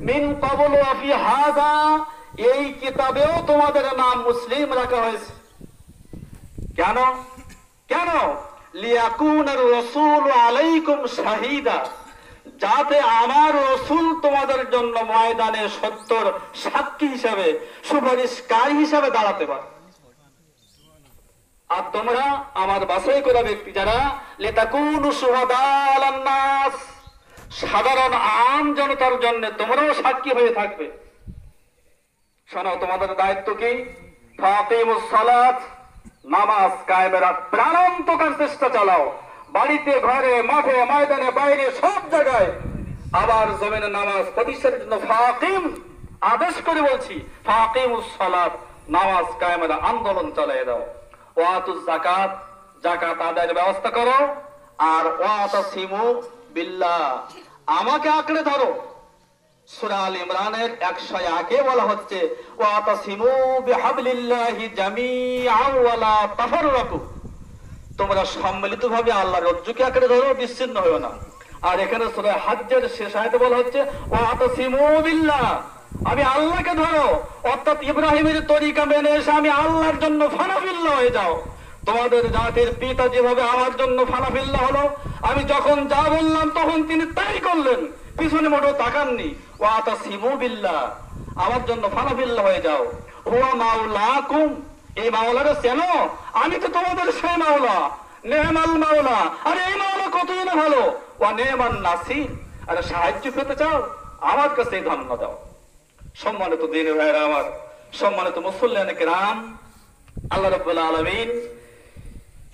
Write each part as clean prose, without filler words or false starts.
মিন ক্বাবলু ওয়া ফি হাযা, এই কিতাবেও তোমাদের নাম মুসলিম রাখা হয়েছে। কেন? কেন? লিয়াকুনার রাসূলু আলাইকুম শাহীদা, যাতে আমার রাসূল তোমাদের জন্য ময়দানে সত্যর সাক্ষী হিসাবে, সুপারিশকারী হিসাবে দাঁড়াতে পারে। আর তোমরা আমার বাছাই করা ব্যক্তি যারা, লিতাকুনু শুহাদা আলান নাস, সাধারণ আম জনতার জন্য তোমরাও সাক্ষী হয়ে থাকবে। শোনো, তোমাদের দায়িত্ব কি? ফাকিমুস সালাত, নামাজ কায়েমের প্রাণান্তকার চেষ্টা চালাও, বাড়িতে, ঘরে, মাঠে, ময়দানে, বাইরে, সব জায়গায়। আবার জমিনে নামাজ প্রতিষ্ঠার জন্য ফাকিম আদেশ করে বলছি, ফাকিমুস সালাত, নামাজ কায়েমের আন্দোলন চালিয়ে দাও। ওয়াতুজ যাকাত, যাকাত আদায়ের ব্যবস্থা করো। আর ওয়াতাসিমু বিল্লাহ, আমাকে আঁকড়ে ধরো। সূরা আল ইমরানের 101 বলা হচ্ছে, ওয়াতাসিমু বিহাবলিল্লাহি জামিআন ওয়া লা তাফাররাকু, তোমরা সম্মিলিতভাবে আল্লাহর রজ্জুকে আঁকড়ে ধরো, বিচ্ছিন্ন হয়ো না। আর এখানে সূরা হজ্জের শেষ আয়াতে বলা হচ্ছে, ওয়াতাসিমু বিল্লাহ, আমি আল্লাহকে ধরো, অর্থাৎ ইব্রাহিমের তরিকা মেনে এসে আমি আল্লাহর জন্য ফানাফিল্লাহ হয়ে যাও। তোমাদের জাতির পিতা যেভাবে আমার জন্য ফানাফিল্লাহ হলো, আমি যখন যা বললাম তখন তিনি তাই করলেন, পিছনে মোটেও তাকাননি। ওয়াতাসিমু বিল্লাহ, আমার জন্য ফানাফিল্লাহ হয়ে যাও। হুয়া মাওলাকুম, এই মাওলারে চেনো, আমি তো তোমাদের সেই মাওলা। নেমাল মাওলা, আরে এই মাওলা কতই না ভালো। ওয়া নেমান নাসির, আরে সাহায্য পেতে চাও, আমার কাছে ধন্য দাও। সম্মানিত দিনের ভাইরা আমার, সম্মানিত মুসল্লিয়ানে কেরাম, আল্লাহ রাব্বুল আলামিন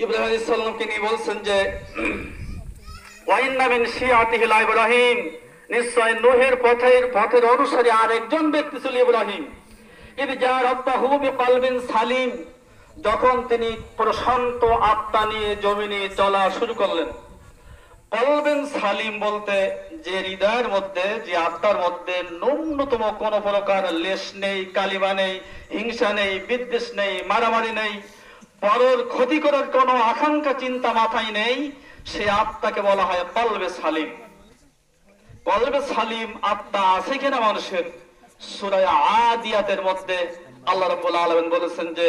ইব্রাহিম আলাইহিস সালামকে নিয়ে বলছেন যে, ওয়া ইন্না মিন শিয়াতিহি ইব্রাহিম, নিশ্চয় নূহের পথের অনুসারী আরেকজন ব্যক্তি ছিল ইব্রাহিম। ইদ জা রাব্বাহু বিকলবিন সালিম, যখন তিনি প্রশান্ত আত্মা নিয়ে জমিনে চলা শুরু করলেন। কলবিন সালিম বলতে যে হৃদয়ের মধ্যে, যে আত্মার মধ্যে ন্যূনতম কোন প্রকার লেশ নেই, কালিমা নেই, হিংসা নেই, বিদ্বেষ নেই, মারামারি নেই, পরের ক্ষতি করার কোন আকাঙ্ক্ষা চিন্তা মাথায় নেই, সে আত্মাকে বলা হয় কলবে সালিম। কলবে সালিম আত্মা আছে কিনা মানুষের? সূরা আদিয়াতের মধ্যে আল্লাহ রাব্বুল আলামিন বলেছেন যে,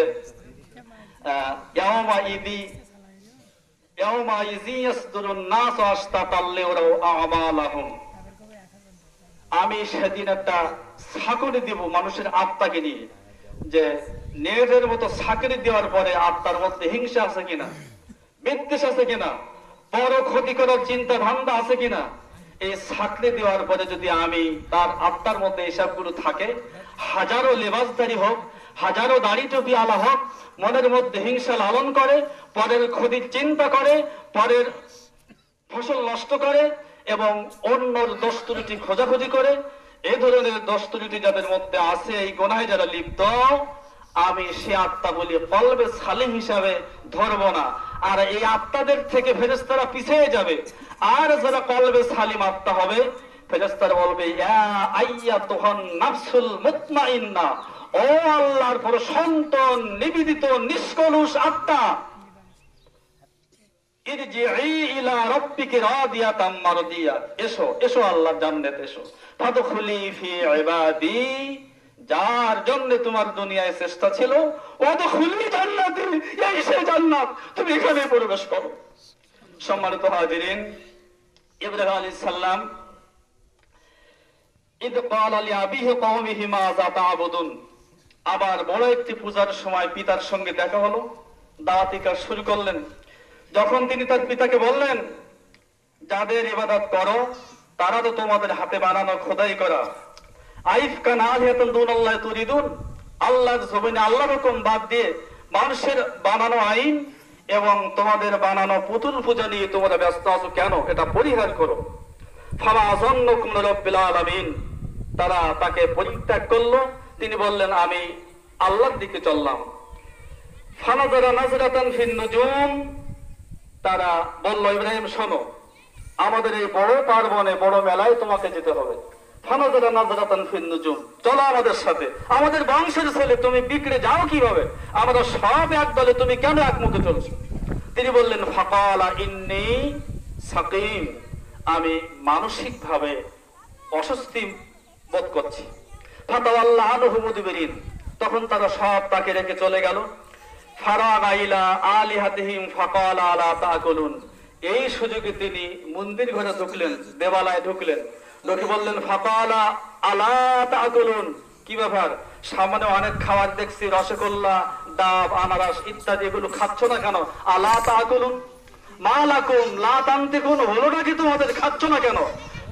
ইয়াওমা ইদি ইয়াওমা ইয়াসদুরুন নাস আশতাতাল লিউরাউ আমালাহুম, আমি সেদিন একটা ছাকনি দিব মানুষের আত্মাকে নিয়ে, যে নেটের মতো ছাকনি দেওয়ার পরে আত্মার মধ্যে হিংসা আছে কিনা, বিদ্বেষ আছে কিনা, বড় ক্ষতি করার চিন্তা ভাবনা আছে কিনা, এই ছাকনি দেওয়ার পরে যদি আমি তার আত্মার মধ্যে এসবগুলো থাকে, হাজারো লেবাসদারি হোক, হাজারো দাড়ি টুপি আলা হোক, মনের মধ্যে হিংসা লালন করে, পরের ক্ষতির চিন্তা করে, পরের ফসল নষ্ট করে এবং অন্যর দোষ ত্রুটি খোঁজাখুঁজি করে, এই ধরনের দোষ ত্রুটি যাদের মধ্যে আছে, এই গুনাহে যারা লিপ্ত, আমি সে আত্মা বলি কলবে সালিম হিসাবে ধরব না। আর এই আত্মাদের থেকে ফেরেশতারা পিছিয়ে যাবে। আর যারা কলবে সালিম আত্মা হবে, ফেরেশতারা বলবে, ইয়া আইয়াতুহান নাফসুল মুতমাইন্না, ও আল্লাহর প্রশান্ত নিবেদিত নিষ্কলুষ আত্মা, ইরজিই ইলা রাব্বিকি রাদিয়াতাম মারদিয়া, এসো, এসো আল্লাহর জান্নাতে এসো। ফাদখুলি ফি ইবাদি, যার জন্য তোমার দুনিয়ায় চেষ্টা ছিল, ওয়াদখুলি জান্নাতি, এই সে জান্নাত, তুমি এখানে প্রবেশ করো। সম্মানিত হাজিরিন, ইব্রাহিম আলাইহিস সালাম ইদ ক্বালা লিআবিহি কওমিহি মাযা তা'বুদুন, আবার বড় একটি পূজার সময় পিতার সঙ্গে দেখা হলো, দাওয়াতি কাজ শুরু করলেন। যখন তিনি তার পিতাকে বললেন, যাদের ইবাদত করো তারা তো তোমাদের হাতে বানানো খোদাই করা, আইফকান আলিহাতান দুনাল্লাহি তুরিদুন, আল্লাহর জমিনে আল্লাহর হুকুম বাদ দিয়ে মানুষের বানানো আইন এবং তোমাদের বানানো পুতুল পূজা নিয়ে তোমরা ব্যস্ত আছো কেন? এটা পরিহার করো। ফামা আযান্নুকুম রাব্বিল আলামিন, তারা তাকে পরিত্যাগ করলো। তিনি বললেন, আমি আল্লাহর দিকে চললাম। ফানাজারা নাজরাতান ফিন নুজুম, তারা বলল, ইব্রাহিম শোনো, আমাদের এই বড় পার্বণে, বড় মেলায় তোমাকে যেতে হবে। ফানাজারা নাজরাতান ফিন নুজুম, চলো আমাদের সাথে, আমাদের বংশের ছেলে, তুমি বিগড়ে যাও কিভাবে? আমরা সব এক দলে, তুমি কেন একমুখে চলছো? তিনি বললেন, ফাকালা ইন্নী সাকিম, আমি মানসিক ভাবে অস্বস্তি বোধ করছি। ফাতাওয়াল্লাহ আনহু মুদবিরিন, তখন তারা সব তাকে রেখে চলে গেল। ফারাগা ইলা আলিহাতিহিম ফাকালা আলা তাকুলুন, এই সুযোগে তিনি মন্দির ঘরে ঢুকলেন, দেবালয়ে ঢুকলেন, ঢুকে বললেন ফাকালা আলা তাকুলুন, কি ব্যাপার, সামনে অনেক খাবার দেখছি, রসগোল্লা, ডাব, আনারস ইত্যাদি, এগুলো খাচ্ছ না কেন? আলা তাকুলুন মা লাকুম লা তানতিকুন, হলো নাকি তোমাদের, খাচ্ছ না কেন?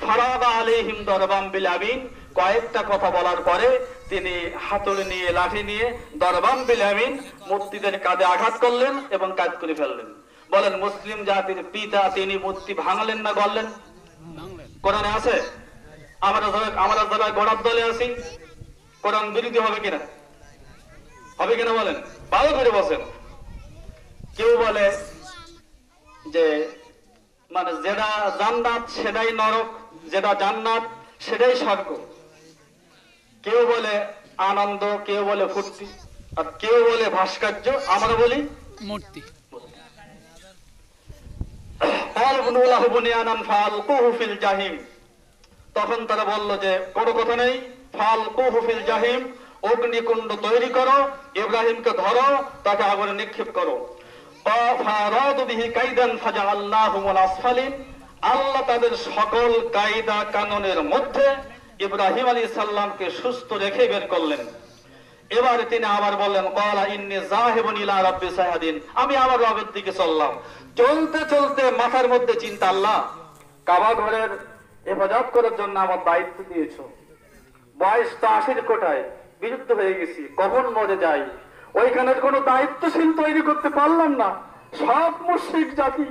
ফারাগা আলাইহিম দরবাম বিল আমিন, কয়েকটা কথা বলার পরে তিনি হাতুড়ি নিয়ে, লাঠি নিয়ে দরবাম বিল আমিন, মূর্তিদের কাঁধে আঘাত করলেন এবং কাজ করে ফেললেন। বলেন, মুসলিম জাতির পিতা তিনি মূর্তি ভাঙলেন না গড়লেন? কোরআনে আছে? আমরা যারা গোড়ার দলে আছি, কোরআন বিরোধী হবে কিনা? হবে কিনা বলেন? ভালো করে বসেন। কেউ বলে যে মানে যেটা জান্নাত সেটাই নরক, যেটা জান্নাত সেটাই স্বর্গ। কেউ বলে আনন্দ, কেউ বলে ফুর্তি, আর কেউ বলে ভাস্কর্য, আমরা বলি মূর্তি। তখন তারা বলল যে কোনো কথা নেই, ফালকুহু ফিল জাহিম, অগ্নিকুণ্ড তৈরি করো, ইব্রাহিমকে ধরো, তাকে আগুনে নিক্ষেপ করো। আল্লাহ তাদের সকল কায়দা কানুনের মধ্যে ইব্রাহিম আলাইহিস সালামকে সুস্থ রেখে বের করলেন। এবার তিনি আবার বললেন, ক্বালা ইন্নী যাহিবুন ইলা রাব্বি সায়াদিন, আমি আমার রবের দিকে চললাম। চলতে চলতে মাথার মধ্যে চিন্তা, আল্লাহ কাবা ঘরের হেফাজত করার জন্য আমার দায়িত্ব দিয়েছো, বয়সটা 80 কোটায়, বিরুদ্ধ হয়ে গেছি, কখন মরে যাই, ওইখানের কোনো দায়িত্বশীল তৈরি করতে পারলাম না, সব মুশরিক জাতি।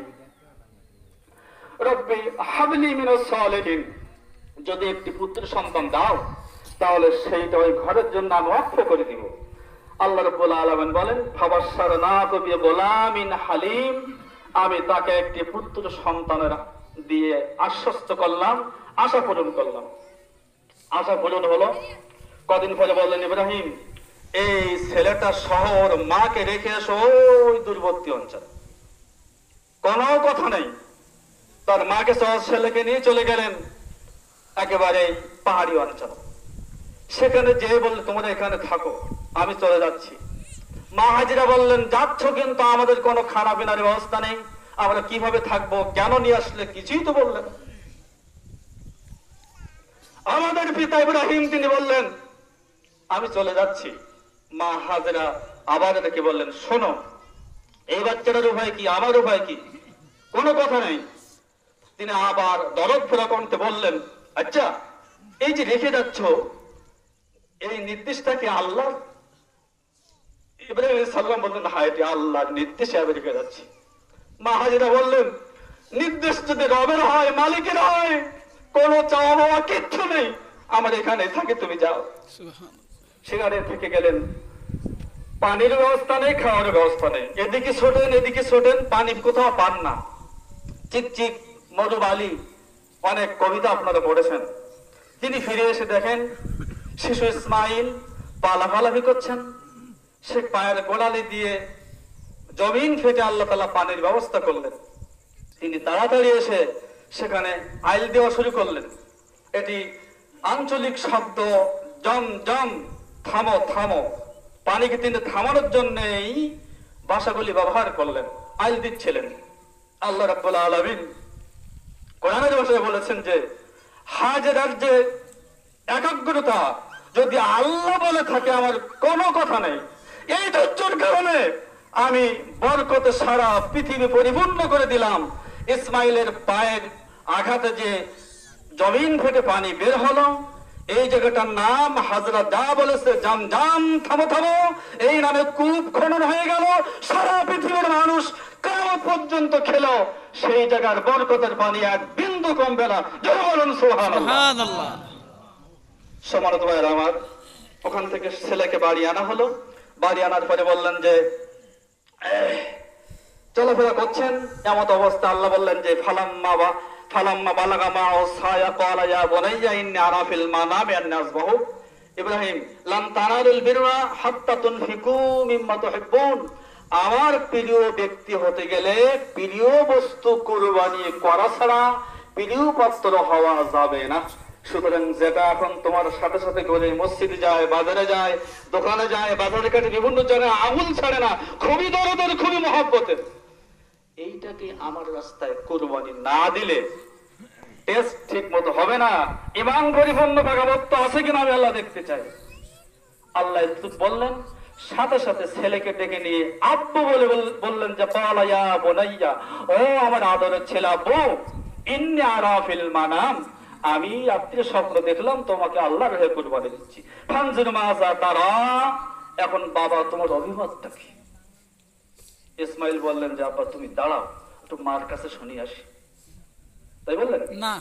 রব্বি হাবলি মিনাস সালিহিন, যদি একটি পুত্র সন্তান দাও তাহলে সেইটা ওই ঘরের জন্য আমি ওয়াকফ করে দিব। আল্লাহ রাব্বুল আলামিন বলেন, ফাবাশশারনাহু বিগুলামিন হালিম, আমি তাকে একটি পুত্র সন্তানের দিয়ে আশ্বস্ত করলাম, আশা পূরণ করলাম। আশা পূরণ হলো, কদিন পরে বললেন ইব্রাহিম, এই ছেলেটা শহর মাকে রেখে এসো ওই দূরবর্তী অঞ্চল। কোনো কথা নেই, তার মাকে সহ ছেলেকে নিয়ে চলে গেলেন একেবারে পাহাড়ি অঞ্চল। সেখানে যে বললে তোমরা এখানে থাকো, আমি চলে যাচ্ছি। মা হাজিরা বললেন, যাচ্ছ কিন্তু আমাদের কোনো খানা পিনার ব্যবস্থা নেই, আমরা কিভাবে থাকবো, কেন নিয়ে আসলে, কিছুই তো বললেন। আমাদের পিতা ইব্রাহিম তিনি বললেন, আমি চলে যাচ্ছি। মা হাজিরা আবার দেখে বললেন, শোনো, এই বাচ্চাটার উপায় কি, আমার উপায় কি, কোনো কথা নেই। তিনি আবার দরদ ফেরা করতে বললেন, আচ্ছা এই যে রেখে যাচ্ছ, এই নির্দেশটা কি আল্লাহ? ইব্রাহিম আলাইহিস সালাম বললেন, হ্যাঁ এটি আল্লাহর নির্দেশে আমি রেখে যাচ্ছি। মা হাজিরা বললেন, নির্দেশ যদি রবের হয়, মালিকের হয়, কোনো চাওয়া পাওয়া কিচ্ছু নেই, আমার এখানে থাকে, তুমি যাও। সেখানে থেকে গেলেন। পানির ব্যবস্থা নেই, খাওয়ার ব্যবস্থা নেই, এদিকে ছোটেন এদিকে ছোটেন, পানি কোথাও পান না, চিকচিক মরুবালি, অনেক কবিতা আপনারা পড়েছেন। তিনি ফিরে এসে দেখেন শিশু ইসমাইল পালাফালাফি করছেন। সে পায়ের গোড়ালি দিয়ে জমিন ফেটে আল্লাহ তাআলা পানির ব্যবস্থা করলেন। তিনি তাড়াতাড়ি এসে সেখানে আইল দেওয়া শুরু করলেন। এটি আঞ্চলিক শব্দ, জম জম, থামো থামো, পানিকে তিনি থামানোর জন্য এই ভাষাগুলি ব্যবহার করলেন, আইল দিচ্ছিলেন। আল্লাহ রাব্বুল আলামিন কোরআনের ভাষায় বলেছেন যে হাজেরার যে একাগ্রতা, যদি আল্লাহ বলে থাকে আমার কোনো কথা নেই, এই ধৈর্যের কারণে আমি বরকতে সারা পৃথিবী পরিপূর্ণ করে দিলাম। ইসমাইলের পায়ের আঘাতে যে জমিন ফেটে পানি বের হলো, এই জায়গাটার নাম হাজরা যা বলেছে জাম জাম, থামো থামো, এই নামে কূপ খনন হয়ে গেল। সারা পৃথিবীর মানুষ কিয়ামত পর্যন্ত খেলো, সেই জায়গার বরকতের পানি এক বিন্দু কমবে না। জোরে বলুন সুবহানাল্লাহ। সম্মানিত ভাইরা আমার, ওখান থেকে ছেলেকে বাড়ি আনা হলো। বাড়ি আনার পরে বললেন যে চলাফেরা করছেন, এমত অবস্থা আল্লাহ বললেন যে ফালাম্মা বালাগা মা'আ সায়া ক্বালা ইয়া বুনাইয়া ইন্নী আরা ফিল মানামি আন্নী আযবাহু। ইব্রাহিম, লান তানালুল বিররা হাত্তা তুনফিকু মিম্মা তুহিব্বুন, আমার প্রিয় ব্যক্তি হতে গেলে প্রিয় বস্তু কুরবানি করা ছাড়া প্রিয় পাত্র হওয়া যাবে না। সুতরাং যেটা এখন তোমার সাথে সাথে করে মসজিদে যায়, বাজারে যায়, দোকানে যায়, বাজারে কাটে, বিভিন্ন জায়গায় আঙুল ছাড়ে না, খুবই দরদের, খুবই মহব্বতের, এইটাকে আমার রাস্তায় কুরবানি না দিলে টেস্ট ঠিক মতো হবে না। ইমান পরিপূর্ণ ভাগাবত্য আছে কিনা আমি আল্লাহ দেখতে চাই। আল্লাহ বললেন, সাথে সাথে ছেলেকে ডেকে নিয়ে আব্বু বলে বললেন যে ক্বালা ইয়া বুনাইয়া, ও আমার আদরের ছেলে আব্বু, ইন্নী আরা ফিল মানাম, আমি রাত্রে স্বপ্ন দেখলাম তোমাকে আল্লাহর হয়ে কুরবানি দিচ্ছি। ফানজুর মাযা তারা, এখন বাবা তোমার অভিমতটা কি? ইসমাইল বললেন যে আব্বা তুমি দাঁড়াও, একটু মার কাছে শুনে আসি। তাই বললেন না,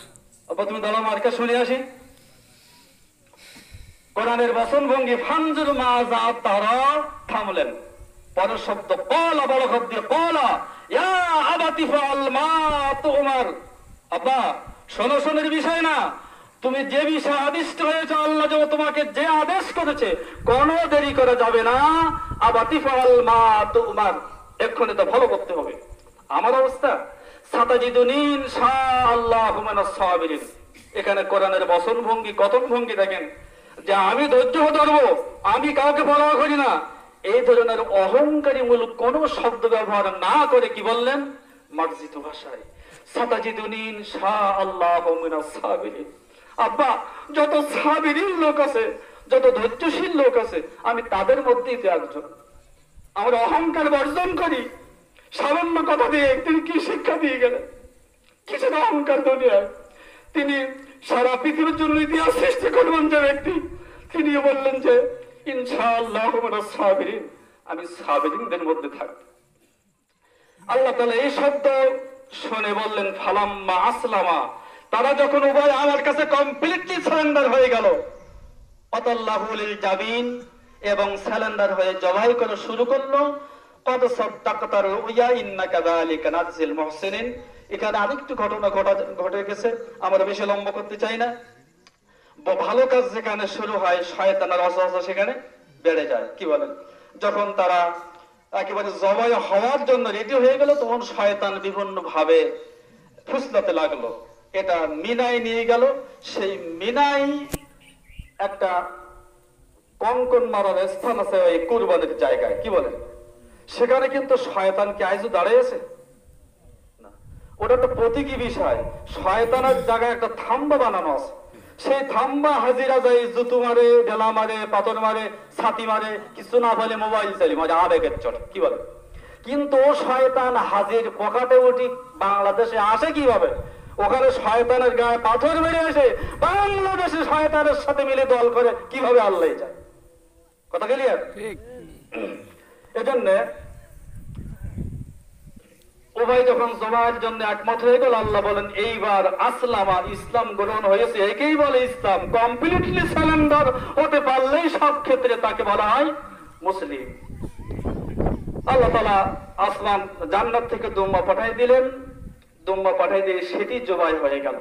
আব্বা তুমি দাঁড়াও, মার কাছে শুনে আসি। কোরআনের বচন ভঙ্গি ফানজুর মাযা তারা, থামলেন। পরের শব্দ ক্বালা, বড় শব্দ দিয়ে ক্বালা ইয়া আবাতি ফাআল মা তুমার, আব্বা শোনো, শোনের বিষয় না, তুমি যে বিষয়ে আদিষ্ট হয়েছে, আল্লাহ যে তোমাকে যে আদেশ করেছে, কোনো দেরি করা যাবে না। আবাতি ফাআল মা তুমার, এক্ষুনি তো ফলো করতে হবে। আমার অবস্থা সাতাজিদুনি ইনশাআল্লাহু মিনাস সাবিরিন। এখানে কোরআনের বচন ভঙ্গি, কথন ভঙ্গি দেখেন যে আমি ধৈর্য ধরবো, আমি কাউকে পরোয়া করি না, এই ধরনের অহংকারী মূলক কোন শব্দ ব্যবহার না করে কি বললেন মার্জিত ভাষায়, সাতাজিদুনি ইনশাআল্লাহু মিনাস সাবিরিন। আব্বা যত সাবিরিন লোক আছে, যত ধৈর্যশীল লোক আছে, আমি তাদের মধ্যেই তো একজন। আমরা অহংকার বর্জন করি। সামান্য কথা দিয়ে তিনি কি শিক্ষা দিয়ে গেলেন? কিছুটা অহংকার দুনিয়ায়। তিনি সারা পৃথিবীর জন্য ইতিহাস সৃষ্টি করবেন যে ব্যক্তি, তিনি বললেন যে ইনশাআল্লাহু মিনাস সাবিরিন, আমি সাবিরিনদের মধ্যে থাকব। আল্লাহ তাআলা এই শব্দ শুনে বললেন ফালাম্মা আসলামা, তারা যখন উভয় আমার কাছে কমপ্লিটলি সারেন্ডার হয়ে গেল, আতাল্লাহু লিল জাবিন, এবং সারেন্ডার হয়ে জবাই করা শুরু করলো। কদ সাদ্দাকতা রুইয়া ইন্নাকা যালিকা নাজিল মুহসিনিন। এখানে আরেকটু ঘটনা ঘটে গেছে, আমরা বেশি লম্বা করতে চাই না। ভালো কাজ যেখানে শুরু হয়, শয়তানের ওয়াসওয়াসা সেখানে বেড়ে যায়। কি বলেন? যখন তারা একেবারে জবাই হওয়ার জন্য রেডি হয়ে গেল, তখন শয়তান বিভিন্ন ভাবে ফুসলাতে লাগলো। এটা মিনায় নিয়ে গেল। সেই মিনাই একটা কঙ্কন মারার স্থান আছে ওই কুরবানির জায়গায়। কি বলেন? সেখানে কিন্তু শয়তান কি আইজু দাঁড়িয়েছে না, ওটা একটা প্রতীকী বিষয়। শয়তানের জায়গায় একটা থাম্বা বানানো আছে, সেই থাম্বা হাজিরা যায়, জুতু মারে, ডেলা মারে, পাথর মারে, ছাতি মারে, কিছু না বলে মোবাইল চালি মারে, আবেগের চট। কি বলে? কিন্তু ও শয়তান হাজির পকেটে উঠি বাংলাদেশে আসে কিভাবে? ওখানে শয়তানের গায়ে পাথর মেরে আসে, বাংলাদেশে শয়তানের সাথে মিলে দল করে কিভাবে আল্লাহ যায়। কথা ক্লিয়ার? এজন্য উভয় যখন জমায়ের জন্য একমত হয়ে গেল, আল্লাহ বলেন এইবার আসলামা, ইসলাম গ্রহণ হয়েছে, একেই বলে ইসলাম। কমপ্লিটলি সারেন্ডার হতে পারলেই সব ক্ষেত্রে তাকে বলা হয় মুসলিম। আল্লাহ তাআলা আসমান জান্নাত থেকে দুম্বা পাঠাই দিলেন। দুম্বা পাঠাই দিয়ে সেটি জবাই হয়ে গেল।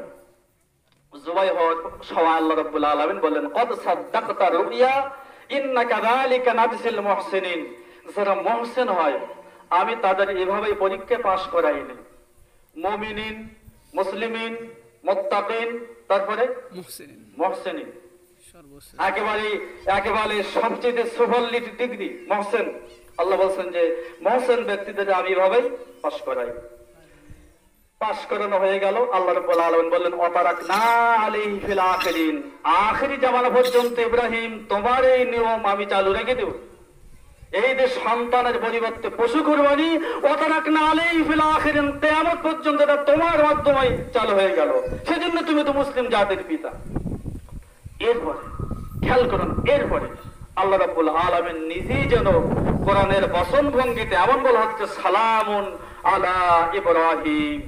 জবাই হওয়ার সময় আল্লাহ রাব্বুল আলামিন বললেন কদ সাদ্দাকতা রুইয়া ইন্নাকা যালিকা নাজিল মুহসিনিন। যারা মুহসিন হয় আমি তাদের এভাবেই পরীক্ষা পাশ করাইনি। মুমিনিন, মুসলিমিন, মুত্তাকিন, তারপরে মুহসিনিন, একেবারে সবচেয়ে সুপারলেটিভ ডিগ্রি মুহসিন। আল্লাহ বলছেন যে মুহসিন ব্যক্তিদের আমি এভাবেই পাশ করাই। পাশ করানো হয়ে গেল। আল্লাহ রাব্বুল আলামিন বললেন ওয়াতারাকনা আলাইহি ফিল আখিরিন, আখিরি জামানা পর্যন্ত ইব্রাহিম তোমার এই নিয়ম আমি চালু রেখে দেব। এই যে সন্তানের পরিবর্তে পশু কুরবানি, ওয়াতারাকনা আলাইহি ফিল আখিরিন, কিয়ামত পর্যন্ত এটা তোমার মাধ্যমে চালু হয়ে গেল। সেজন্য তুমি তো মুসলিম জাতির পিতা। এরপরে খেয়াল করুন, এরপরে আল্লাহ রাব্বুল আলামিন নিজেই যেন কোরআনের বচন ভঙ্গিতে এমন বলা হচ্ছে সালামুন আলা ইব্রাহিম,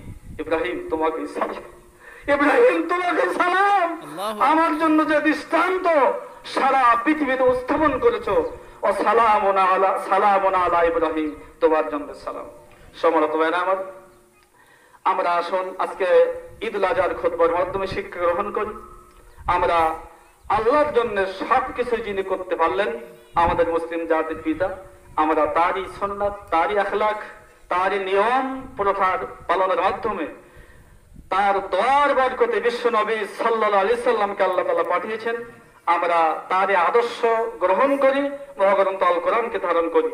ইব্রাহিম তোমাকে সালাম, ইব্রাহিম তোমাকে সালাম। আমার জন্য যে দৃষ্টান্ত সারা পৃথিবীতে উত্থাপন করেছো, ও সালামুন আলা ইব্রাহিম, তোমার জন্য সালাম। সম্মানিত ভাইরা আমার, আমরা আসুন আজকে ঈদুল আজহার খুতবার মাধ্যমে শিক্ষা গ্রহণ করি। আমরা আল্লাহর জন্য সবকিছু যিনি করতে পারলেন, আমাদের মুসলিম জাতির পিতা, আমরা তারই সুন্নাত, তারই আখলাক, তারই নিয়ম প্রথার পালনের মাধ্যমে তার দোয়ার বরকতে বিশ্ব নবী সাল্লাল্লাহু আলাইহি সাল্লামকে আল্লাহ তাআলা পাঠিয়েছেন। আমরা তার আদর্শ গ্রহণ করি, মহাগ্রন্থ আল কোরআনকে ধারণ করি।